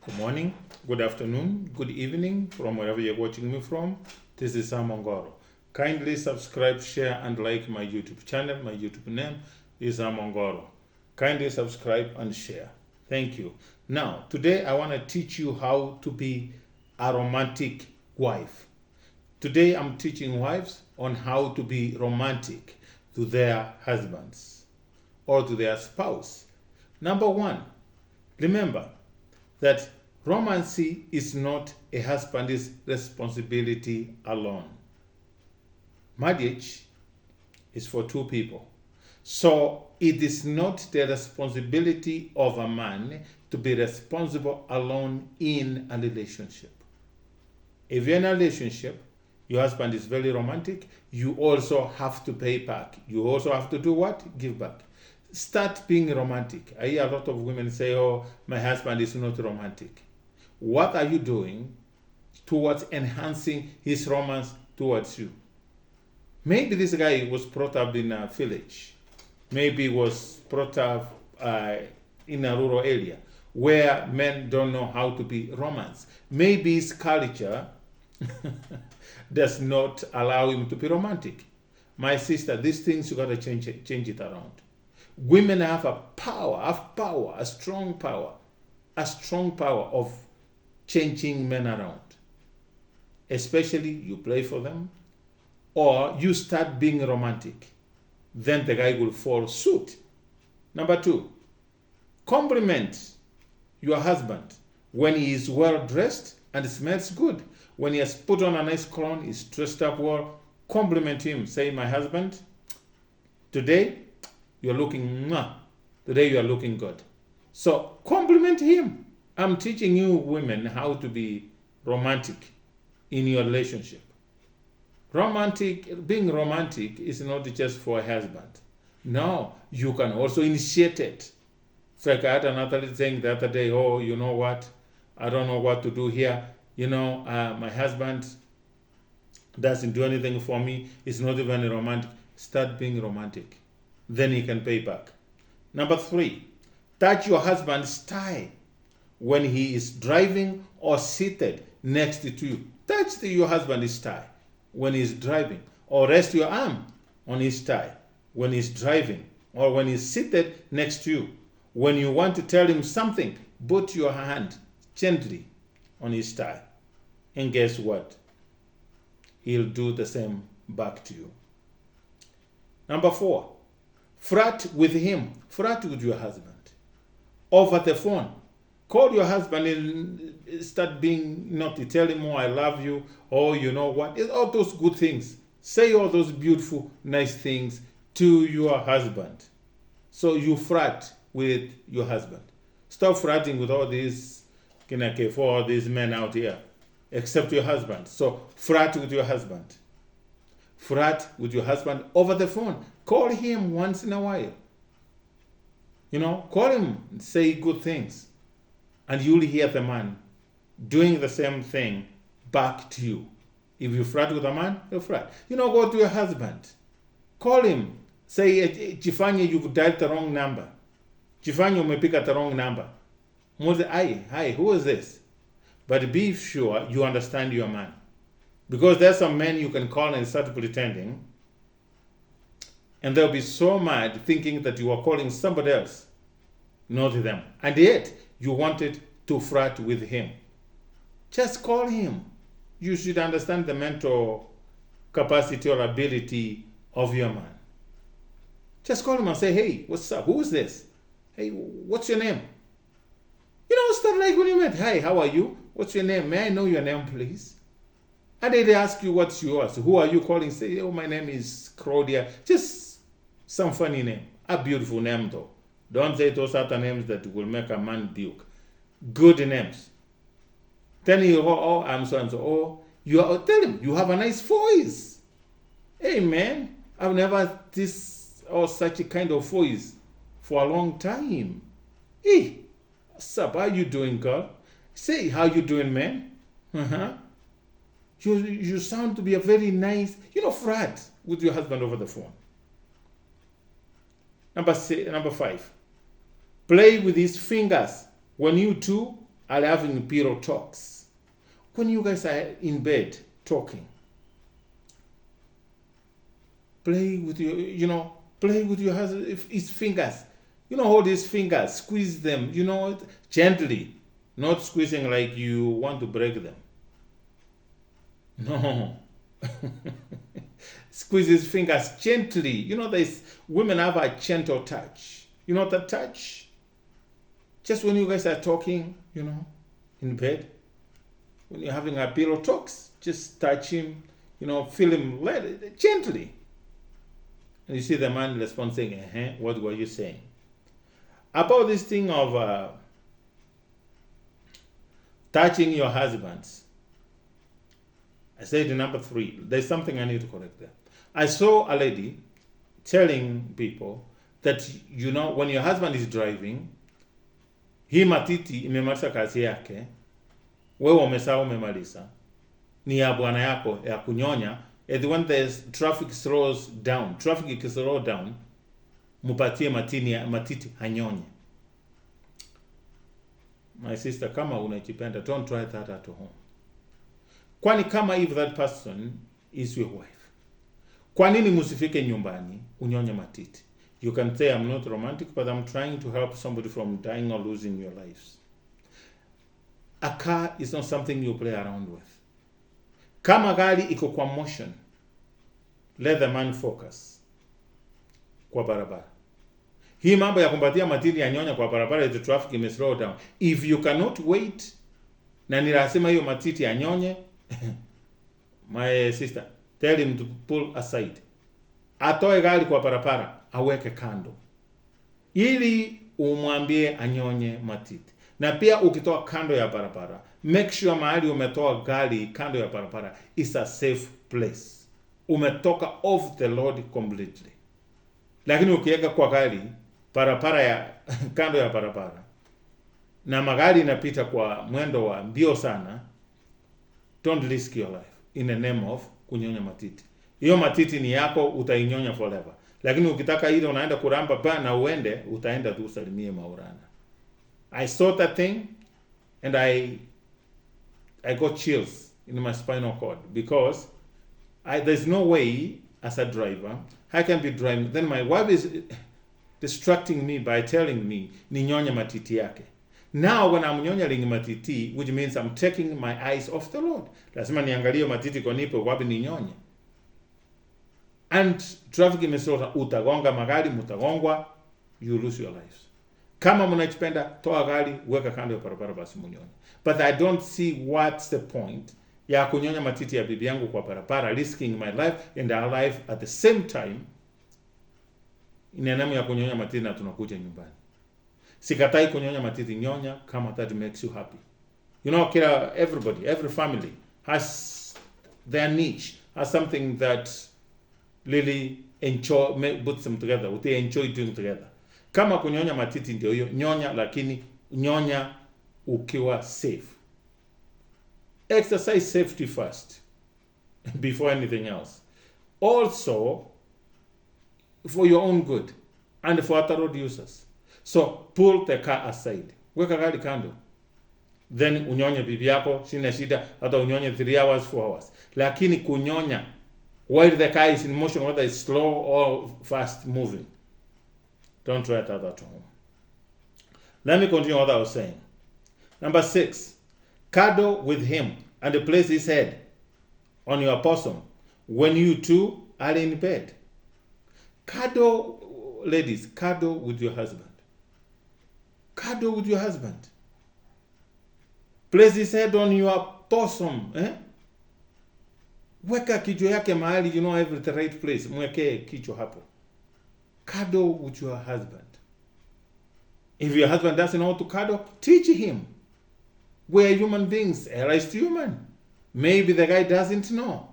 Good morning, good afternoon, good evening from wherever you're watching me from. This is Sam Ongoro. Kindly subscribe, share, and like my YouTube channel. My YouTube name is Sam Ongoro. Kindly subscribe and share. Thank you. Now, today I want to teach you how to be a romantic wife. Today I'm teaching wives on how to be romantic to their husbands or to their spouse. Number one, remember that romance is not a husband's responsibility alone. Marriage is for two people. So it is not the responsibility of a man to be responsible alone in a relationship. If you're in a relationship, your husband is very romantic, you also have to pay back. You also have to do what? Give back. Start being romantic. I hear a lot of women say, oh, my husband is not romantic. What are you doing towards enhancing his romance towards you? Maybe this guy was brought up in a village. Maybe was brought up in a rural area where men don't know how to be romance. Maybe his culture does not allow him to be romantic. My sister, these things you got to change it around. Women have a strong power of changing men around. Especially you play for them or you start being romantic. Then the guy will follow suit. Number two, compliment your husband when he is well dressed and smells good. When he has put on a nice cologne, he's dressed up well, compliment him. Say, my husband, today you're looking, today you are looking good. So compliment him. I'm teaching you women how to be romantic in your relationship. Being romantic is not just for a husband. No, you can also initiate it. It's like I had another thing the other day, oh, you know what? I don't know what to do here. My husband doesn't do anything for me. He's not even romantic. Start being romantic. Then he can pay back. Number three, touch your husband's thigh when he is driving or seated next to you. Touch your husband's thigh when he's driving, or rest your arm on his thigh when he's driving, or when he's seated next to you. When you want to tell him something, put your hand gently on his thigh. And guess what? He'll do the same back to you. Number four, flirt with him. Flirt with your husband. Over the phone. Call your husband and start being naughty. Tell him, oh, I love you. Oh, you know what? It's all those good things. Say all those beautiful, nice things to your husband. So you flirt with your husband. Stop flirting with all these men out here, except your husband. So flirt with your husband. Flirt with your husband over the phone. Call him once in a while. Call him and say good things. And you'll hear the man doing the same thing back to you. If you flirt with a man, you flirt. Go to your husband. Call him. Say, Chifanya, you've dialed the wrong number. Chifanya, umepika the wrong number. Hi, who is this? But be sure you understand your man. Because there's some men you can call and start pretending. And they'll be so mad thinking that you are calling somebody else, not them. And yet, you wanted to flirt with him. Just call him. You should understand the mental capacity or ability of your man. Just call him and say, hey, what's up? Who is this? Hey, what's your name? Start like when you met. Hi, how are you? What's your name? May I know your name, please? And they ask you what's yours. Who are you calling? Say, oh, my name is Claudia. Just some funny name. A beautiful name, though. Don't say those other names that will make a man puke. Good names. Then you go, oh, I'm so and so. Oh, tell him, you have a nice voice. Hey, man, I've never had this or such a kind of voice for a long time. Hey, what's up? How you doing, girl? Say, how you doing, man? You sound to be a very nice, flirt with your husband over the phone. Number 5, play with his fingers when you two are having pillow talks. When you guys are in bed talking, play with your husband, his fingers. Hold his fingers, squeeze them, gently, not squeezing like you want to break them. No. Squeeze his fingers gently. Women have a gentle touch. That touch? Just when you guys are talking, in bed, when you're having a pillow talks, just touch him, feel him gently. And you see the man respond saying, what were you saying? About this thing of touching your husbands. I said number 3, there's something I need to correct there. I saw a lady telling people that, when your husband is driving, hii matiti imemaliza kazi yake, wewe umesahau umemaliza, ni ya bwana yako ya kunyonya, and when there's traffic ikislow down, mupatie matiti hanyonye. My sister, kama unajipenda, don't try that at home. Kwani kama if that person is your wife, kwa nini musifike nyumbani unyonye matiti? You can say, I'm not romantic, but I'm trying to help somebody from dying or losing your lives. A car is not something you play around with. Kama gari iko kwa motion, let the man focus kwa barabara. Hii mambo ya kumpatia matiti ya nyonya kwa barabara, the traffic ime slow down. If you cannot wait, na ni lazima hiyo matiti ya nyonye, my sister, tell him to pull aside. Atoe gari kwa barabara, aweke kando, ili umwambie anyonye matiti. Na pia ukitoa kando ya barabara, make sure mahali umetoa gari kando ya barabara is a safe place. Umetoka off the road completely. Lakini ukiweka kwa gari barabara ya kando ya barabara, na magari inapita kwa mwendo wa mbio sana, don't risk your life in the name of kunyonya matiti. Hiyo matiti ni yako, utainyonya forever. Lakini ukitaka ile unaenda kuramba na uende, utaenda tu usalimie Maulana. I saw that thing and I got chills in my spinal cord, because there's no way as a driver I can be driving. Then my wife is distracting me by telling me ninyonya matiti yake. Now when I'm nyonyaling matiti, which means I'm taking my eyes off the Lord. Lazima niangalie matiti kwa nipo wapi ninyonye. And traffic imesota, utagonga magari, mutagongwa, you lose your lives. Kama mnachipenda, toa gari, weka kando ya barabara basi munyonye. But I don't see what's the point ya kunyonya matiti ya bibi yangu kwa barabara, risking my life and our life at the same time. Inanamu ya kunyonya matiti na tunakuja nyumbani. Sikatai kunyonya matiti, nyonya kama that makes you happy. Everybody, every family has their niche, has something that really puts them together, what they enjoy doing together. Kama kunyonya matiti ndio hiyo, nyonya, lakini nyonya ukiwa safe. Exercise safety first before anything else. Also for your own good and for other road users. So pull the car aside. Weka gari kando. Then unyonye bibi yako, sina shida, hata unyonye 3 hours, 4 hours. Lakini kunyonya while the car is in motion, whether it's slow or fast moving, don't try that at home. Let me continue what I was saying. Number 6, cuddle with him and place his head on your bosom when you two are in bed. Cuddle, ladies, cuddle with your husband. Cuddle with your husband. Place his head on your bosom. Weka kichwa yake mahali, every the right place. Mweke kichwa hapo. Cuddle with your husband. If your husband doesn't know how to cuddle, teach him. We're human beings, raised human. Maybe the guy doesn't know.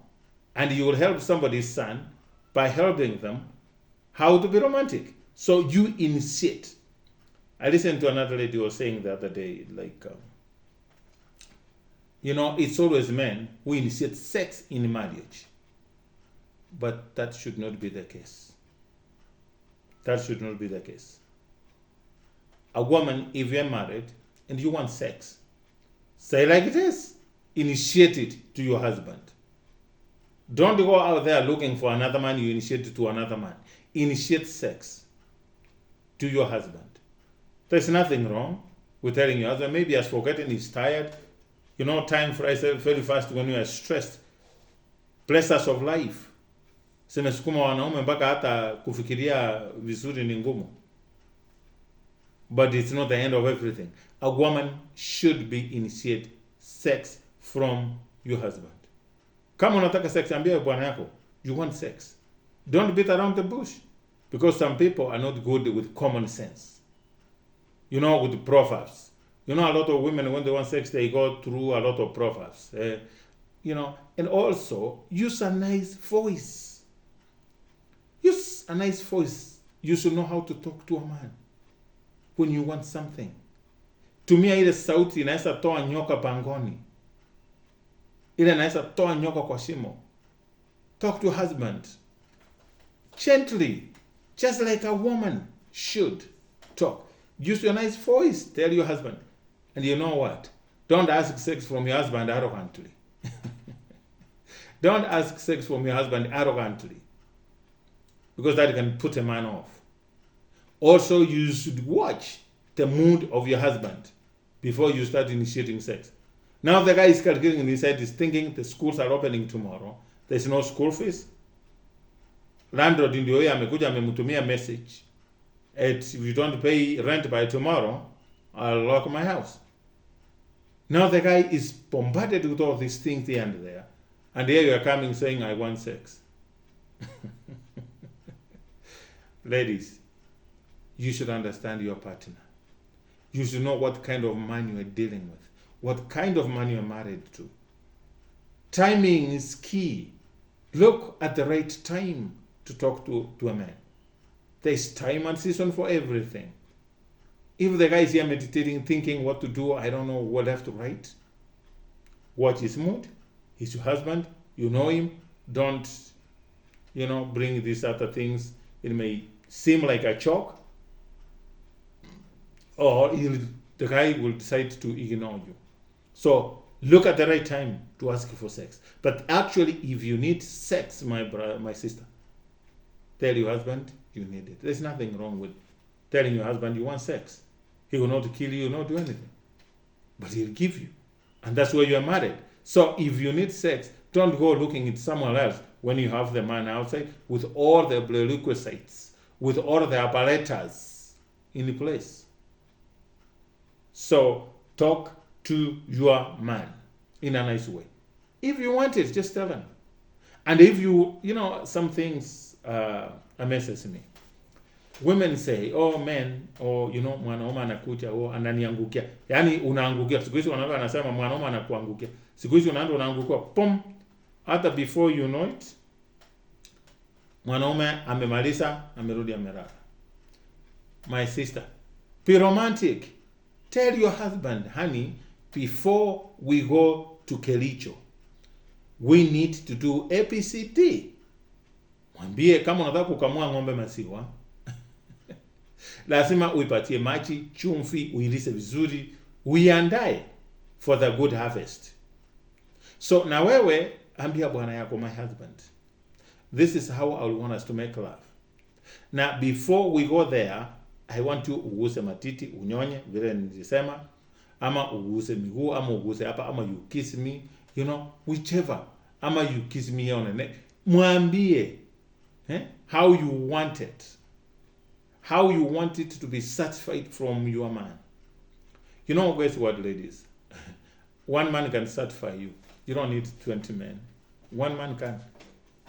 And you will help somebody's son by helping them how to be romantic. So you initiate. I listened to another lady who was saying the other day, it's always men who initiate sex in marriage. But that should not be the case. That should not be the case. A woman, if you're married and you want sex, Say like it is. Initiate it to your husband. Don't go out there looking for another man, you initiate it to another man. Initiate sex to your husband. There's nothing wrong with telling your husband, maybe he's forgotten, he's tired. Time flies very fast when you are stressed. Pleasures of life zimesukuma wanaume mpaka hata kufikiria vizuri ni ngumu. But it's not the end of everything. A woman should be initiate sex from your husband. Kama unataka sex, ambia bwana yako you want sex. Don't beat around the bush, because some people are not good with common sense. With proverbs. A lot of women, when they want sex, they go through a lot of proverbs. And also use a nice voice. Use a nice voice. You should know how to talk to a man when you want something. Tumia ile sauti inaweza toa nyoka pangoni. Ile inaweza toa nyoka kwa shimo. Talk to your husband gently, just like a woman should talk. Use your nice voice. Tell your husband. And you know what? Don't ask sex from your husband arrogantly. Don't ask sex from your husband arrogantly, because that can put a man off. Also, you should watch the mood of your husband before you start initiating sex. Now the guy is calculating in his head, is thinking the schools are opening tomorrow. There's no school fees. Landlord ndio yeye amekuja amemtumia message. If you don't pay rent by tomorrow, I'll lock my house. Now the guy is bombarded with all these things here and there. And here you are coming saying, I want sex. Ladies, you should understand your partner. You should know what kind of man you are dealing with, what kind of man you are married to. Timing is key. Look at the right time to talk to a man. There's time and season for everything. If the guy is here meditating, thinking what to do, I don't know what left to right, watch his mood. He's your husband. You know him. Don't, bring these other things. It may seem like a choke, or the guy will decide to ignore you. So look at the right time to ask for sex. But actually, if you need sex, my sister, tell your husband you need it. There's nothing wrong with telling your husband you want sex. He will not kill you, not do anything. But he'll give you. And that's where you are married. So if you need sex, don't go looking at somewhere else when you have the man outside with all the prerequisites, with all the apparatus in place. So talk to your man in a nice way. If you want it, just tell him. And if some things amazes me. Women say, oh men, mwanaume anakuja, ananiangukia. Yaani unaangukia. Siku hizi wanawake wanasema mwanaume anakuangukia. Siku hizi unaangukia, pom. Hata before you know it, mwanaume amemaliza, amerudi amelala. My sister, be romantic. Tell your husband, honey, before we go to Kericho, we need to do ABCD. Mwambie kama unataka kukamua ng'ombe maziwa, lazima uipatie maji, chumvi, uilise vizuri, uiandae for the good harvest. So na wewe ambia bwana yako, my husband, this is how I want us to make love. Now before we go there, I want you uguse matiti, unyonye vile nilisema, ama uguse miguu, ama uguse hapa, ama you kiss me, whichever, ama you kiss me on the neck. Mwambie how you want it. How you want it to be satisfied from your man. Guess what, ladies? One man can satisfy you. You don't need 20 men. One man can.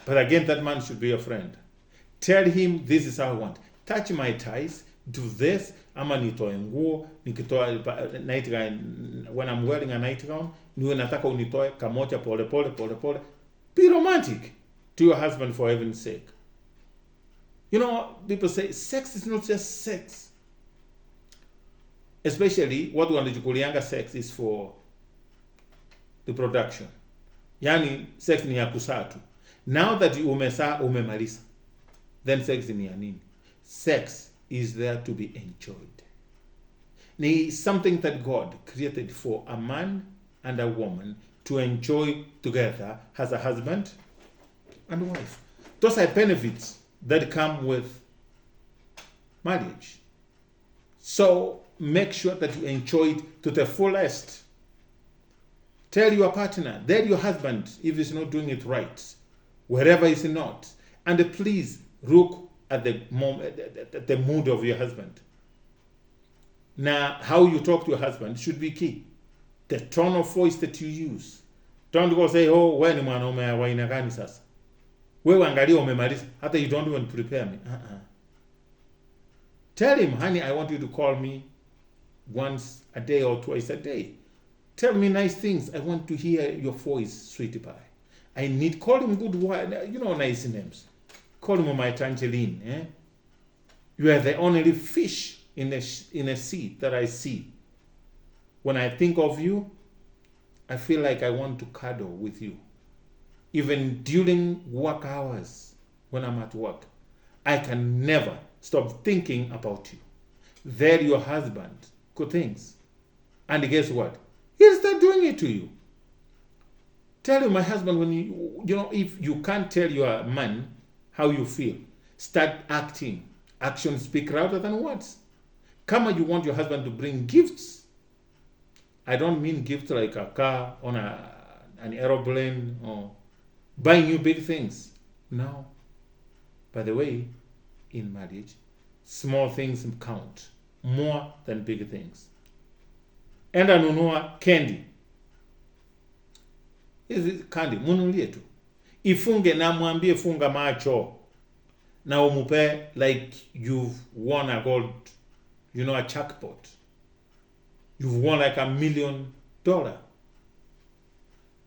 But again, that man should be your friend. Tell him, this is how I want. Touch my thighs. Do this. Ama nitoe nguo. Nikitoa nightgown. When I'm wearing a nightgown, niwe nataka unitoe kamoja pole pole. Be romantic to your husband, for heaven's sake. People say sex is not just sex. Especially what wanachukulianga sex is for the production. Yani sex ni ya kusaa tu. Now that umesaa umemaliza, then sex ni ya nini? Sex is there to be enjoyed. Ni something that God created for a man and a woman to enjoy together as a husband and wife. Those are benefits that come with marriage. So make sure that you enjoy it to the fullest. Tell your partner, tell your husband if he's not doing it right, wherever he's not. And please look at the mood of your husband. Now, how you talk to your husband should be key. The tone of voice that you use. Don't go say, oh, wewe ni mwanaume wa aina gani sasa? Wewe angalia umemaliza, hata you don't even prepare me. Tell him, honey, I want you to call me once a day or twice a day. Tell me nice things. I want to hear your voice, sweetie pie. Call him good word, nice names. Call him my Tangerine. You are the only fish in a sea that I see. When I think of you, I feel like I want to cuddle with you. Even during work hours, when I'm at work, I can never stop thinking about you. There your husband, good things. And guess what? He'll start doing it to you. Tell you, my husband, when if you can't tell your man how you feel, start acting. Actions speak louder than words. Come on, you want your husband to bring gifts. I don't mean gifts like a car on an aeroplane or buy new big things. No. By the way, in marriage, small things count more than big things. Enda nunua candy. Hizi candy munulie tu. Ifunge na mwambie funga macho. Na umupe like you've won a gold, a jackpot. You've won like $1 million.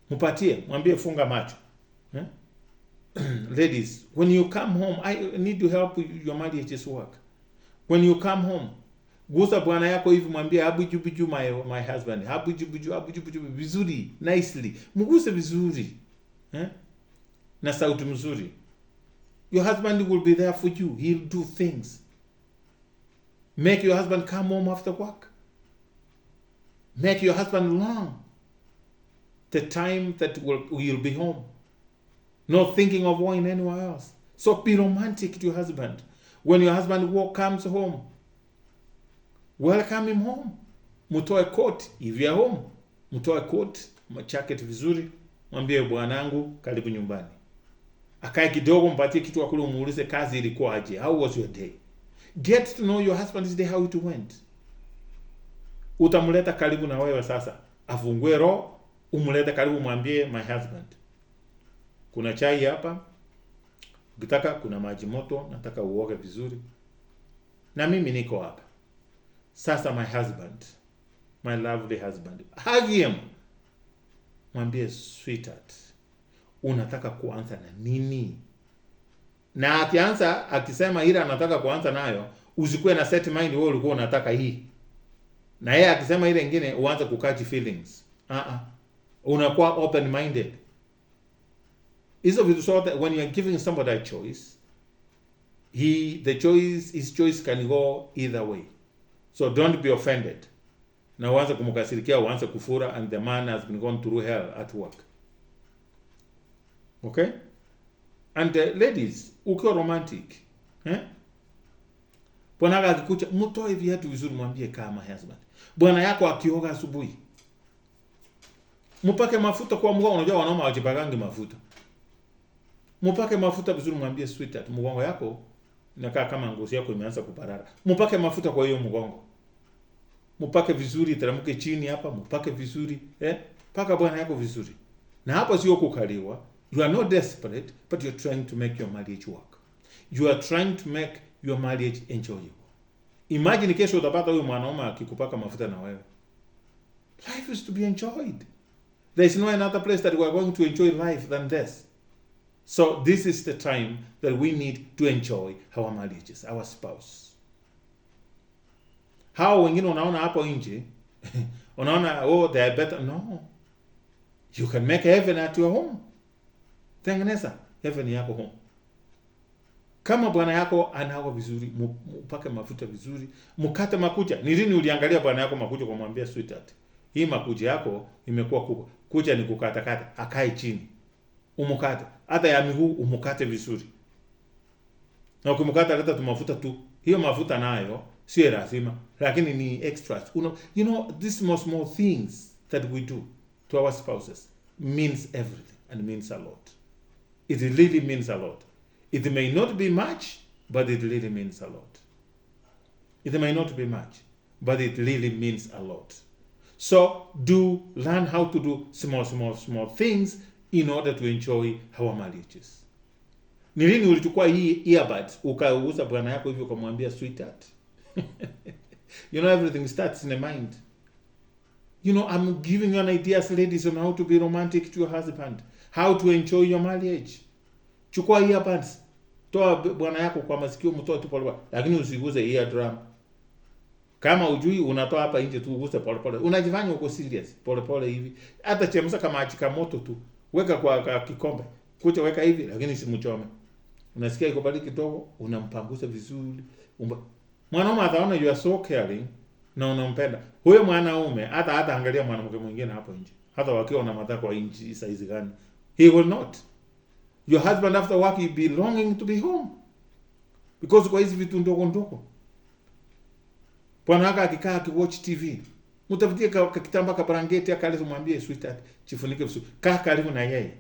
Mupatie, mwambie funga macho. Ladies, when you come home, I need to help your marriage's work. When you come home, gusa bwana yako hivi mwambie abujubuju my husband. Abujubuju vizuri, nicely. Muguse vizuri. Na sauti mzuri. Your husband will be there for you. He'll do things. Make your husband come home after work. Make your husband long the time that you'll be home. Not thinking of going anywhere else. So be romantic to your husband. When your husband comes home, welcome him home. Mutoe coat if you're home. Mutoe coat, jacket vizuri. Mwambie bwanangu karibu nyumbani. Akae kidogo mpatie kitu akule umuulize kazi ilikuwa aje. How was your day? Get to know your husband's day, how it went. Utamuleta karibu na wewe sasa. Afungue roho, umulete karibu mwambie my husband. Kuna chai hapa. Ukitaka kuna maji moto, nataka uoge vizuri. Na mimi niko hapa. Sasa my husband, my lovely husband. Hug him. Mwambie sweetheart, unataka kuanza na nini? Na akianza akisema ile anataka kuanza nayo, usikue na set mind wewe ulikuwa unataka hii. Na yeye akisema ile nyingine uanze kukachi feelings. Unakuwa open minded. Hizo vitu zote, when you are giving somebody a choice, his choice can go either way. So don't be offended. Na uanze kumkasirikia, uanze kufura, and the man has been going through hell at work. Okay? And ladies, ukiwa romantic, bwana akikucha, mtoe viatu vizuri mwambie kama husband. Bwana yako akioga asubuhi, mpake mafuta kwa mgongo. Unajua wanaume wajipakangi mafuta. Mpake mafuta vizuri mwambie sweetheart, mgongo yako inakaa kama ngozi yako imeanza kuparara. Mpake mafuta kwa hiyo mgongo. Mpake vizuri, teremke chini hapa, mpake vizuri, paka bwana yako vizuri. Na hapo sio kukaliwa. You are not desperate, but you're trying to make your marriage work. You are trying to make your marriage enjoyable. Imagine kesho utapata huyu mwanaume akikupaka mafuta na wewe. Life is to be enjoyed. There is no another place that we are going to enjoy life than this. So this is the time that we need to enjoy our marriages, our spouse. Hao wengine unaona hapo nje, unaona they are better. No. You can make heaven at your home. Tengeneza heaven yako home. Kama bwana yako anao vizuri, mpake mafuta vizuri, mkate makucha. Ni lini uliangalia bwana yako makucha kumwambia sweetheart, hii makucha yako imekuwa kubwa. Kucha ni kukata, akae chini. Umukate. Hata ya miguu umukate vizuri. Na ukimukata leta tu mafuta tu. Hiyo mafuta nayo sio lazima, lakini ni extras. You know these small things that we do to our spouses means everything and means a lot. It really means a lot. It may not be much, but it really means a lot. It may not be much, but it really means a lot. So learn how to do small things in order to enjoy our marriages. Ni lini ulichukua hii earbuds ukauza bwana yako hivyo ukamwambia sweetheart? You know, everything starts in the mind. You know, I'm giving you an ideas, ladies, on how to be romantic to your husband, how to enjoy your marriage. Chukua earbuds, toa bwana yako kwa masikio, mtoe tu pole pole, lakini usiguze eardrum. Kama ujui unatoa hapa nje tu uguse pole pole. Unajifanya uko serious pole pole hivi. Hata chemsha kama achika moto tu. Weka kwa kikombe. Kucha weka hivi lakini simchome. Unasikia iko bali kidogo, unampangusa vizuri. Mwanaume ataona you are so caring na unampenda. Huyo mwanaume hata angalia mwanamke mwingine hapo nje. Hata wakiwa na matako kwa inchi size gani. He will not. Your husband after work will be longing to be home. Because kwa hizi vitu ndogo. Bwana wako akikaa akiwatch TV, mtafutie kitamba ka blanketi akale mwambie sweetheart, chifunike vizuri. Kaa karibu na yeye.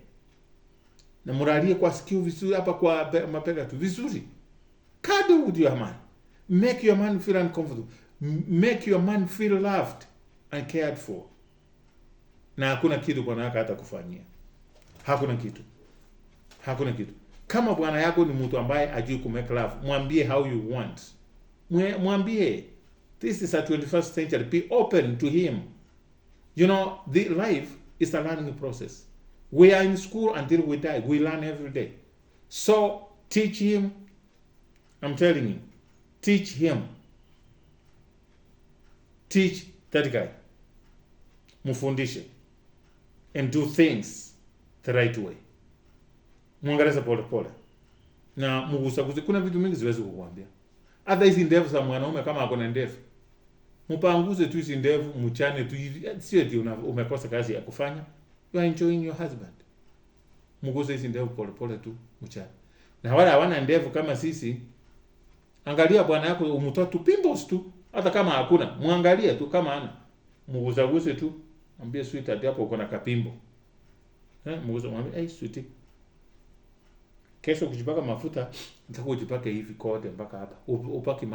Na muralie kwa sikio vizuri hapa kwa mapega tu vizuri. Cuddle with your man. Make your man feel uncomfortable. Make your man feel loved and cared for. Na hakuna kitu bwana wako hata kufanyia. Hakuna kitu. Kama bwana yako ni mtu ambaye ajui ku make love, mwambie how you want. Mwambie this is a 21st century. Be open to him. You know, the life is a learning process. We are in school until we die. We learn every day. So teach him. I'm telling you. Teach him. Teach that guy. Mufundishe. And do things the right way. Mwangalia pole pole. Na mugusaguze. Kuna vitu mingi siwezi kukuambia. Hata hizi ndevu za mwanaume kama ako na ndevu, mpanguze tu hizi ndevu, mchane tu hivi. Sio eti umekosa kazi ya kufanya. You are enjoying your husband. Mguze hizi ndevu pole pole tu, mchane. Na wala hawana ndevu kama sisi, angalia bwana yako umtoa tu pimples tu. Hata kama hakuna, muangalie tu kama ana. Mguzaguze tu, mwambie sweetheart hapo uko na kapimbo. Mguze mwambie hey sweetie. Kesho kujipaka mafuta, nitakuwa ujipake hivi kote mpaka hapa. Upaki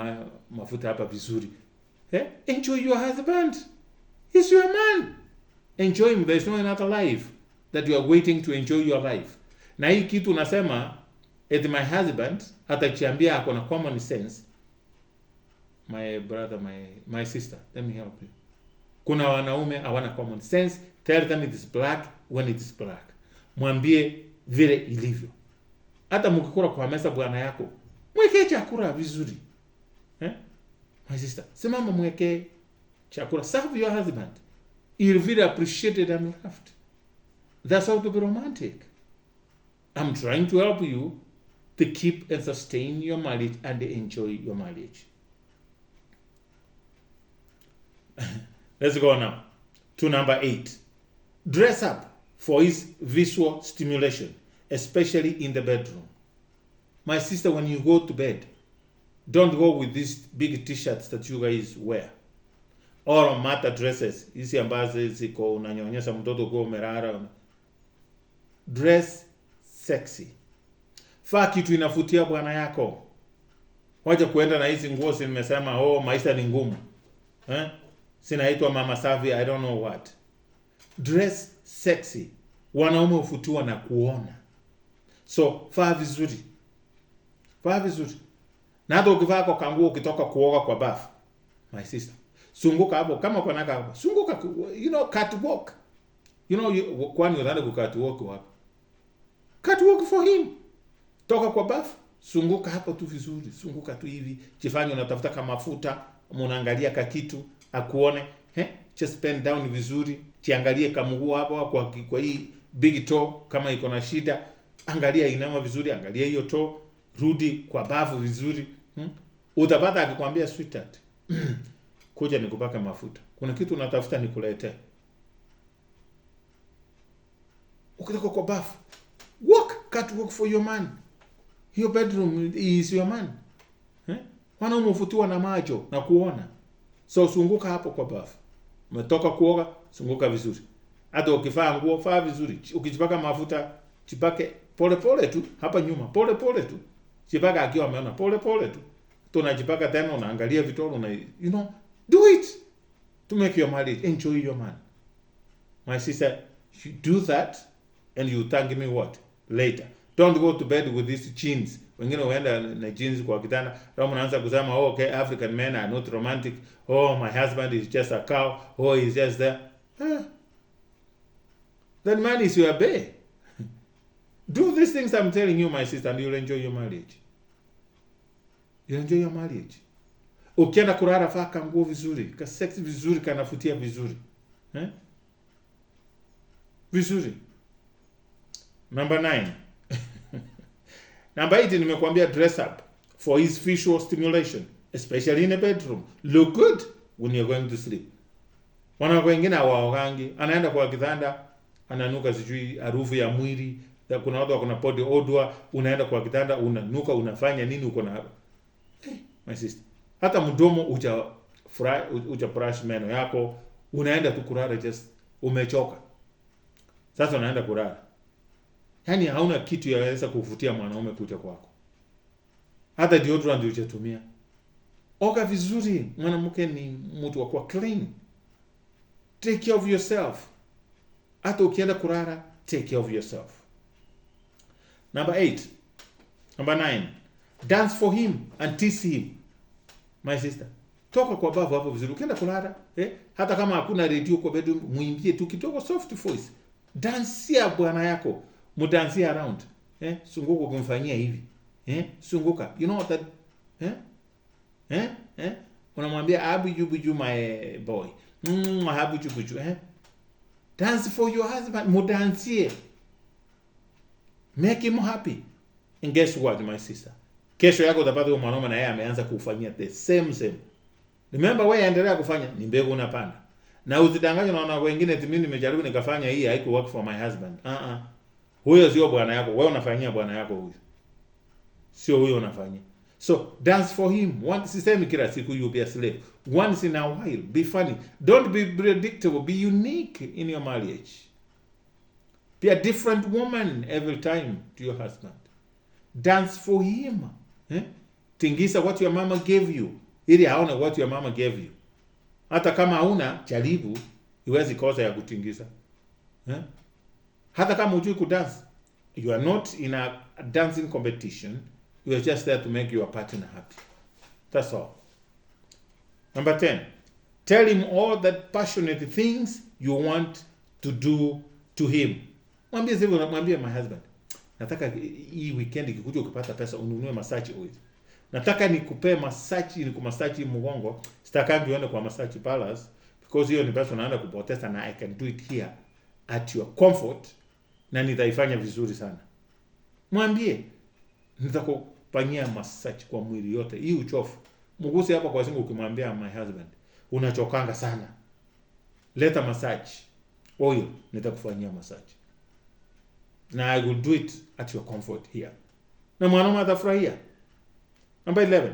mafuta hapa vizuri. Enjoy your husband. He's your man. Enjoy him. There is no another life that you are waiting to enjoy your life. Na hii kitu unasema at my husband atachiambia ako na common sense. My brother, my sister, let me help you. Kuna wanaume hawana common sense. Tell them it is black when it is black. Mwambie vile ilivyo. Hata mkikula kwa meza bwana yako, mwekee chakula vizuri. My sister, simama mwekee chakula. Serve your husband. He'll feel appreciated and loved. That's how to be romantic. I'm trying to help you to keep and sustain your marriage and enjoy your marriage. Let's go now to number 8. Dress up for his visual stimulation, especially in the bedroom. My sister, when you go to bed, don't go with these big t-shirts that you guys wear. Or mata dresses. Hizi ambazo ziko unanyonyesha mtoto kwa umerara. Dress sexy. Faa kitu inafutia bwana yako. Wacha kuenda na hizi nguo nimesema maisha ni ngumu. Sinaitwa mama savi, I don't know what. Dress sexy. Wanaume hufutiwa na kuona. So, faa vizuri. Na hata ukivaa kwa kanguo ukitoka kuoga kwa bafu. My sister. Sunguka hapo kama kwa naka hapo. Sunguka, catwalk. Kwani unataka kukatwalk wapi? Catwalk for him. Toka kwa bafu, sunguka hapo tu vizuri. Sunguka tu hivi. Jifanye unatafuta kama mafuta, unaangalia kakitu akuone. Just bend down vizuri. Jiangalie kama mguu hapo kwa hii big toe kama iko na shida. Angalia inama vizuri, angalia hiyo toe. Rudi kwa bafu vizuri. Utapata akikwambia sweetheart. kuja nikupaka mafuta. Kuna kitu unatafuta nikuletee. Ukitoka kwa bafu, work for your man. Your bedroom is your man. Wanaume huvutiwa na macho na kuona. So sunguka hapo kwa bafu. Umetoka kuoga, sunguka vizuri. Hata ukivaa nguo, vaa vizuri. Ukijipaka mafuta, jipake pole pole tu hapa nyuma, pole pole tu. Jipaka akiwa ameona pole pole tu. Tunajipaka tena, unaangalia vitoro, do it to make your marriage. Enjoy your man. My sister, you do that and you thank me what? Later. Don't go to bed with these jeans. Wengine waenda na jeans kwa kitanda, kama unaanza kusema, okay, African men are not romantic. Oh, my husband is just a cow. Oh, he's just there. That man is your bae. Do these things I'm telling you, my sister, and you'll enjoy your marriage. You'll enjoy your marriage. Ukienda kulala vaa kanguo vizuri, ka sexy vizuri, kanafutia vizuri. Vizuri. Number 9. Number 8, nimekuambia dress up for his visual stimulation, especially in a bedroom. Look good when you're going to sleep. Wanawake wengine hawaogangi, anaenda kwa kitanda, ananuka sijui harufu ya mwili. Kuna watu wako na body odor, unaenda kwa kitanda, unanuka, unafanya nini uko na my sister. Hata mdomo uja brush meno yako, unaenda tu kulala just umechoka. Sasa unaenda kulala. Yaani hauna kitu yaweza kuvutia mwanaume kuja kwako. Hata deodorant unatumia. Oga vizuri, mwanamke ni mtu wa kuwa clean. Take care of yourself. Hata ukienda kulala, take care of yourself. Number 8. Number 9. Dance for him and tease him. My sister, toka kwa bavu hapo vizuri. Ukienda kulala, hata kama hakuna radio kwa bedroom, muimbie tu kidogo soft voice. Dansia bwana yako. Mudansia around. Sunguka kumfanyia hivi. Sunguka. You know what that unamwambia abuju my boy. Abuju. Dance for your husband. Mudansie. Make him happy. And guess what, my sister? Kesho yako utapata huyo mwanaume na yeye ameanza kufanyia the same. Remember, wewe endelea kufanya, ni mbegu unapanda. Na usidanganywe na wanawake wengine eti mimi nimejaribu nikafanya hii haiku work for my husband. Huyo sio bwana yako. Wewe unafanyia bwana yako huyo. Sio huyo unafanyia. So, dance for him. Sisemi kila siku you be a slave. Once in a while, be funny. Don't be predictable. Be unique in your marriage. Be a different woman every time to your husband. Dance for him. Tingisa what your mama gave you. Ili haone what your mama gave you. Hata kama hauna, jaribu, iwezi kosa ya kutingisa. Hata kama hujui kudance, you are not in a dancing competition. You are just there to make your partner happy. That's all. Number 10. Tell him all that passionate things you want to do to him. Mwambie sivyo, mwambie my husband, nataka hii weekend ikikuja ukipata pesa ununue massage oil. Nataka nikupe massage, nikumassage mgongo. Sitakangi uende kwa massage parlors because hiyo ni pesa unaenda kupoteza, na I can do it here at your comfort na nitaifanya vizuri sana. Mwambie nitakufanyia massage kwa mwili yote. Hii uchofu. Mguse hapa kwa singo ukimwambia my husband, unachokanga sana. Leta massage oil, nitakufanyia massage. Na I will do it at your comfort here. Na mwanaume atafurahia. Number 11.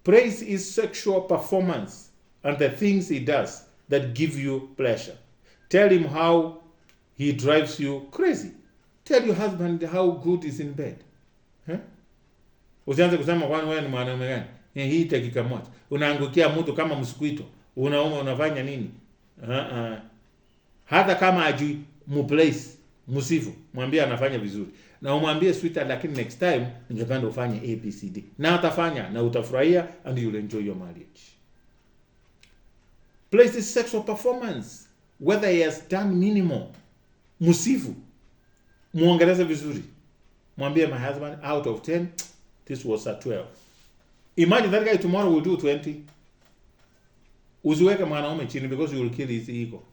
Praise his sexual performance and the things he does that give you pleasure. Tell him how he drives you crazy. Tell your husband how good is in bed. Usianze kusema kwani wewe ni mwanaume gani? Hii dakika moja. Unaangukia mtu kama msikuito. Unafanya nini? Hata kama ajui muplace, musifu, mwambie anafanya vizuri. Na umwambie sweetheart, lakini next time ningependa ufanye ABCD. Na atafanya na utafurahia and you'll enjoy your marriage. Praise his sexual performance, whether he has done minimal. Musifu, muongeleze vizuri. Mwambie my husband, out of 10, this was a 12. Imagine that guy tomorrow will do 20. Usiweke mwanaume chini because you will kill his ego.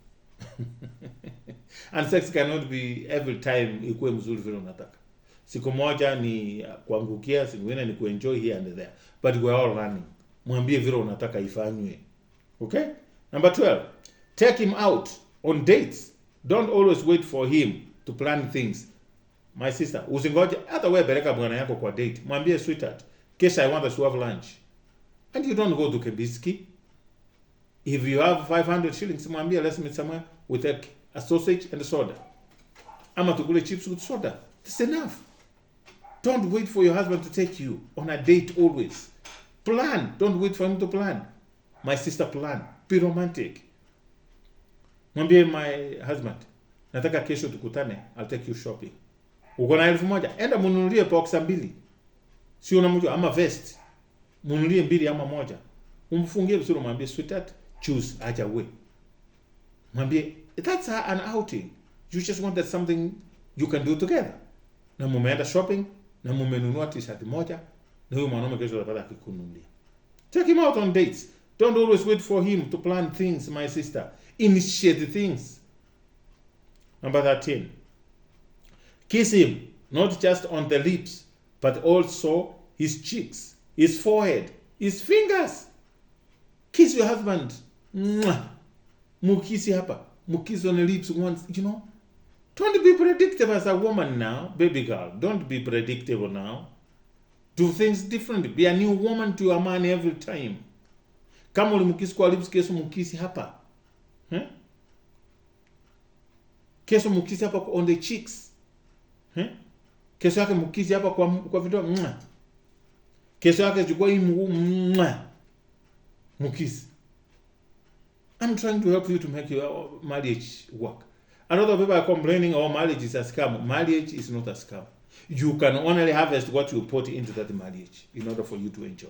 And sex cannot be every time ikuwe mzuri vile unataka. Siku moja ni kuangukia, siku nyingine ni kuenjoy here and there. But we are all running. Mwambie vile unataka ifanywe. Okay? Number 12, take him out on dates. Don't always wait for him to plan things. My sister, usingoje hata wewe peleka bwana yako kwa date. Mwambie sweetheart, kesho I want us to have lunch. And you don't go to Kebisky. If you have 500 shillings, mwambie let's meet somewhere, we take a sausage and a soda. Ama tukule chips with soda. That's enough. Don't wait for your husband to take you on a date always. Plan. Don't wait for him to plan. My sister, plan. Be romantic. Mwambie my husband, nataka kesho tukutane, I'll take you shopping. Uko na 1,000, enda mununulie boxer 2. Si unamjua ama vest. Mununulie 2 ama 1. Umfungie vizuri, mwambie sweetheart, choose, acha we. Mwambie that's an outing. You just wanted something you can do together. Na mumeenda shopping, na mumenunua t-shirt moja, na huyo mwanaume kesho atapata akikununulia. Take him out on dates. Don't always wait for him to plan things, my sister. Initiate things. Number 13. Kiss him, not just on the lips, but also his cheeks, his forehead, his fingers. Kiss your husband. Mwah. Mukisi hapa. Mukisi on the lips once, you know. Don't be predictable as a woman now, baby girl. Don't be predictable now. Do things differently. Be a new woman to your man every time. Kama ulimkisi kwa lips, kesho mukisi hapa. Kesho mukisi hapa on the cheeks. Kesho yake mukisi hapa kwa vidole. Kesho yake chukua hii mguu. Mukisi. I'm trying to help you to make your marriage work. A lot of people are complaining, oh, marriage is a scam. Marriage is not a scam. You can only harvest what you put into that marriage in order for you to enjoy.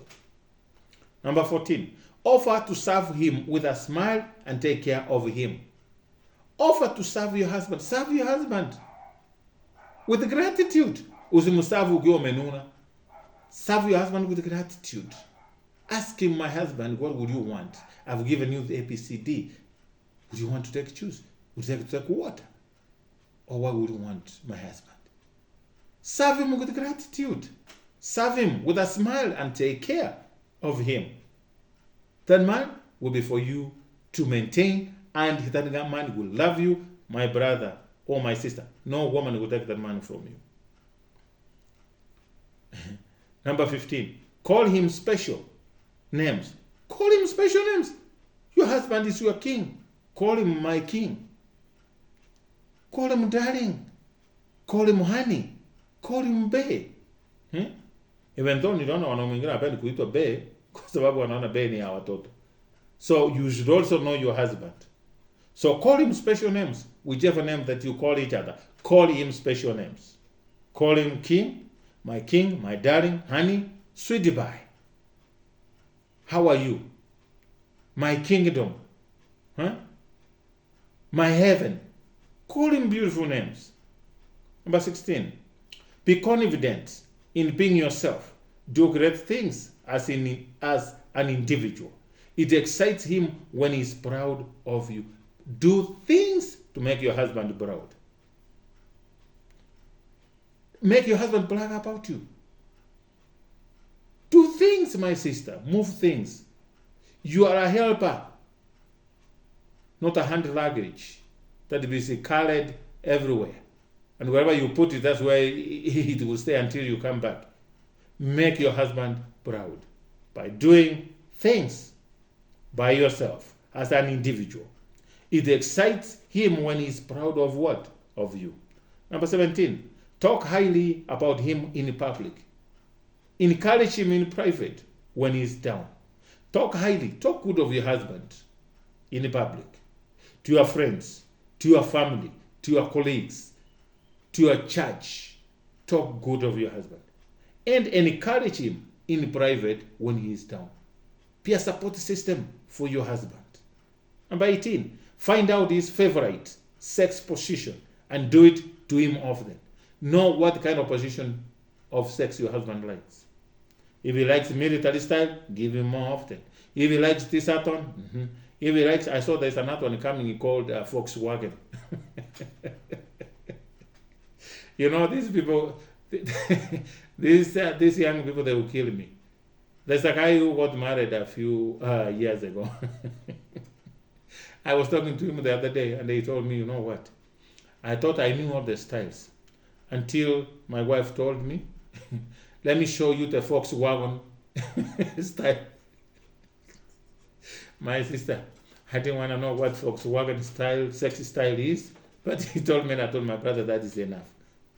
Number 14, offer to serve him with a smile and take care of him. Offer to serve your husband. Serve your husband with gratitude. Usimuserve ukiwa umenuna. Serve your husband with gratitude. Ask him, my husband, what would you want? I've given you the ABCD. Would you want to choose? Would you like to take water? Or what would you want, my husband? Serve him with gratitude. Serve him with a smile and take care of him. That man will be for you to maintain, and that man will love you, my brother or my sister. No woman will take that man from you. Number 15, call him special names. Call him special names. Your husband is your king. Call him my king. Call him darling. Call him honey. Call him bae. Even though niliona wanaume wengine hapendi kuitwa bae kwa sababu wanaona bae ni ya watoto. So you should also know your husband. So call him special names. Whichever name that you call each other, call him special names. Call him king, my darling, honey, sweetie pie. How are you? My kingdom. My heaven. Call him beautiful names. Number 16. Be confident in being yourself. Do great things as an individual. It excites him when he's proud of you. Do things to make your husband proud. Make your husband brag about you. Do things, my sister. Move things. You are a helper, not a hand luggage that is carried everywhere. And wherever you put it, that's where it will stay until you come back. Make your husband proud by doing things by yourself as an individual. It excites him when he's proud of what? Of you. Number 17, talk highly about him in public. Encourage him in private when he's down. Talk highly, talk good of your husband in public. To your friends, to your family, to your colleagues, to your church. Talk good of your husband. And encourage him in private when he is down. Be a support system for your husband. Number 18, find out his favorite sex position and do it to him often. Know what kind of position of sex your husband likes. If he likes military style, give him more often. If he likes this Saturn, if he likes, I saw there's another one coming called Volkswagen. You know, these people, these young people, they will kill me. There's a guy who got married a few years ago. I was talking to him the other day, and he told me, you know what? I thought I knew all the styles until my wife told me, let me show you the Volkswagen style. My sister, I didn't want to know what Volkswagen style, sexy style is, but he told me, and I told my brother, that is enough.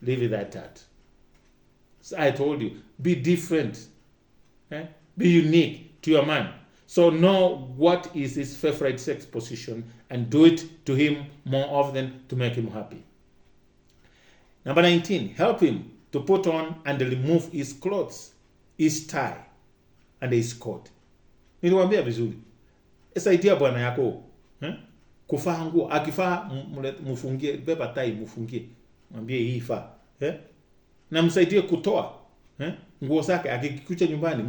Leave it at that. So I told you, be different. Be unique to your man. So know what is his favorite sex position and do it to him more often to make him happy. Number 19, help him to put on and remove his clothes, his tie, and his coat. Niliwaambia vizuri. Saidia bwana yako kuvaa nguo, akivaa mfungie, beba tai mfungie. Mwambie hii faa. Na msaidie kutoa nguo zake, akikuja nyumbani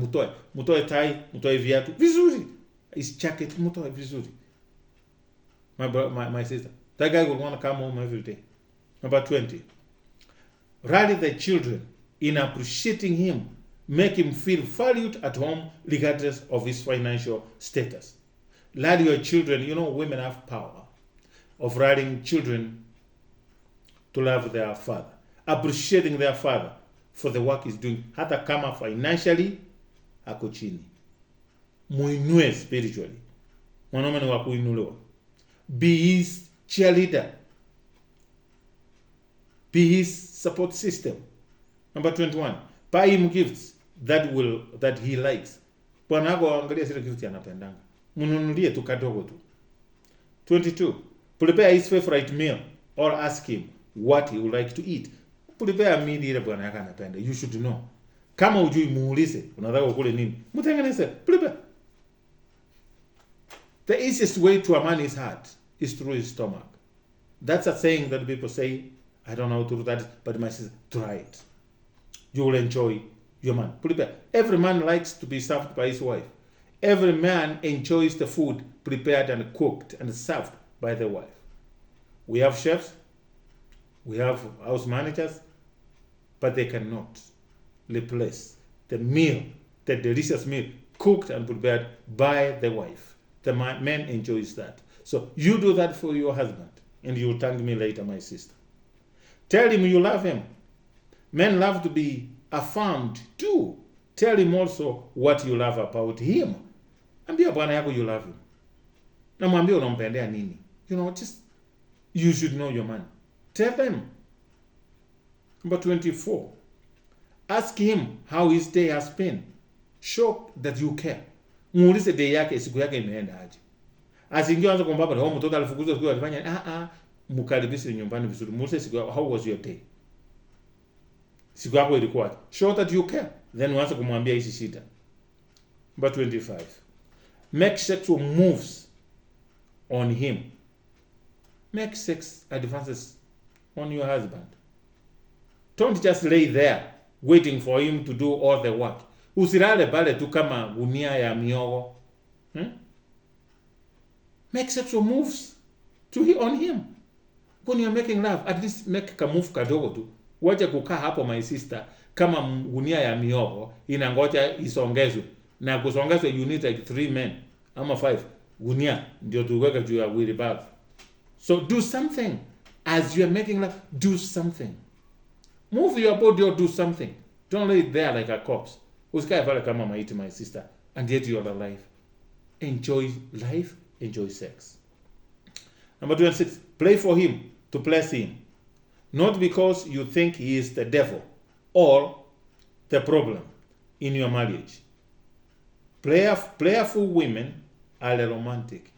mtoe tai, mtoe viatu vizuri, his jacket mtoe vizuri. My sister, that guy will want to come home every day. Number 20, rally the children in appreciating him, make him feel valued at home regardless of his financial status. Rally your children. You know, women have power of rallying children to love their father, appreciating their father for the work he's doing, hata kama financially ako chini. Muinue spiritually. Mwanaume ni wa kuinuliwa. Be his cheerleader. Be his support system. Number 21, buy him gifts that he likes. Bwana wako angalia zile gifts anapendanga. Mnunulie tu kadogo tu. 22, prepare his favorite meal or ask him what he would like to eat. Prepare meal ile bwana yako anapenda. You should know. Kama hujui muulize, unataka ukule nini? Mtengeneze. Prepare. The easiest way to a man's heart is through his stomach. That's a saying that people say, I don't know how to do that, but my sister, try it. You will enjoy your man. Prepare. Every man likes to be served by his wife. Every man enjoys the food prepared and cooked and served by the wife. We have chefs, we have house managers, but they cannot replace the meal, the delicious meal cooked and prepared by the wife. The man enjoys that. So you do that for your husband, and you'll thank me later, my sister. Tell him you love him. Men love to be affirmed too. Tell him also what you love about him. Ambia bwana yako you love him. Na mwambie unampendea nini. You know, just, you should know your man. Tell them. Number 24. Ask him how his day has been. Show that you care. Muulize day yake, siku yake imeenda aje. Asingia anza kumwambia bwana, wewe mtoto alifukuzwa siku alifanya mkaribishe nyumbani vizuri. Muulize siku, how was your day? Siku yako ilikuwa. Show that you care. Then uanze kumwambia hizi shida. Number 25. Make sexual moves on him. Make sex advances on your husband. Don't just lay there waiting for him to do all the work. Usirale pale tu kama gunia ya miogo. Make sexual moves on him. When you're making love, at least make a move kadogo tu. Wacha kukaa hapo, my sister, kama gunia ya miogo inangoja isongezwe. Na kusongezwe you need like 3 men ama 5 gunia ndio tuweke juu ya wheelbarrow. So do something as you are making love. Do something. Move your body or do something. Don't lay there like a corpse. Usikae pale kama maiti, my sister, and yet you are alive. Enjoy life. Enjoy sex. Number 26. Pray for him to bless him. Not because you think he is the devil or the problem in your marriage. Prayerful women are romantic.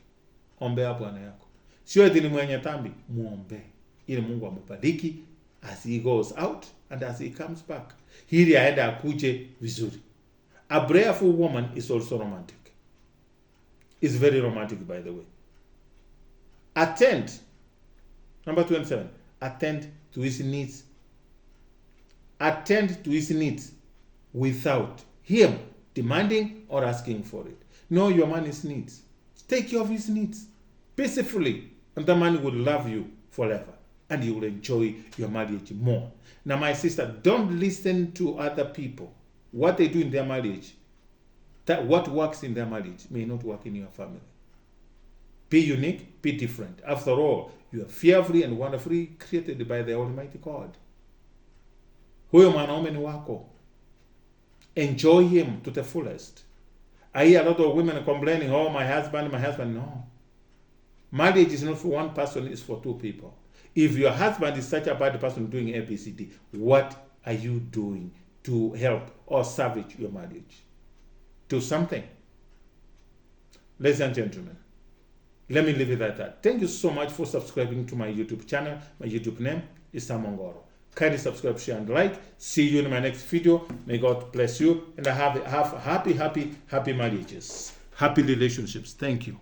Ombea bwana yako. Sio eti ni mwenye dhambi, muombe ili Mungu amubariki as he goes out and as he comes back. Hili aende akuje vizuri. A prayerful woman is also romantic. Is very romantic, by the way. Attend. Number 27. Attend to his needs. Attend to his needs without him demanding or asking for it. Know your man's needs. Take care of his needs peacefully, and the man will love you forever, and you will enjoy your marriage more. Now, my sister, don't listen to other people. What they do in their marriage, that what works in their marriage may not work in your family. Be unique, be different. After all, you are fearfully and wonderfully created by the Almighty God. Huyo mwanaume ni wako. Enjoy him to the fullest. I hear a lot of women complaining, oh, my husband. No. Marriage is not for one person, it's for two people. If your husband is such a bad person doing ABCD, what are you doing to help or salvage your marriage? Do something. Ladies and gentlemen, let me leave it at that. Thank you so much for subscribing to my YouTube channel. My YouTube name is Sam Ongoro. Kindly subscribe, share, and like. See you in my next video. May God bless you and have happy marriages, happy relationships. Thank you.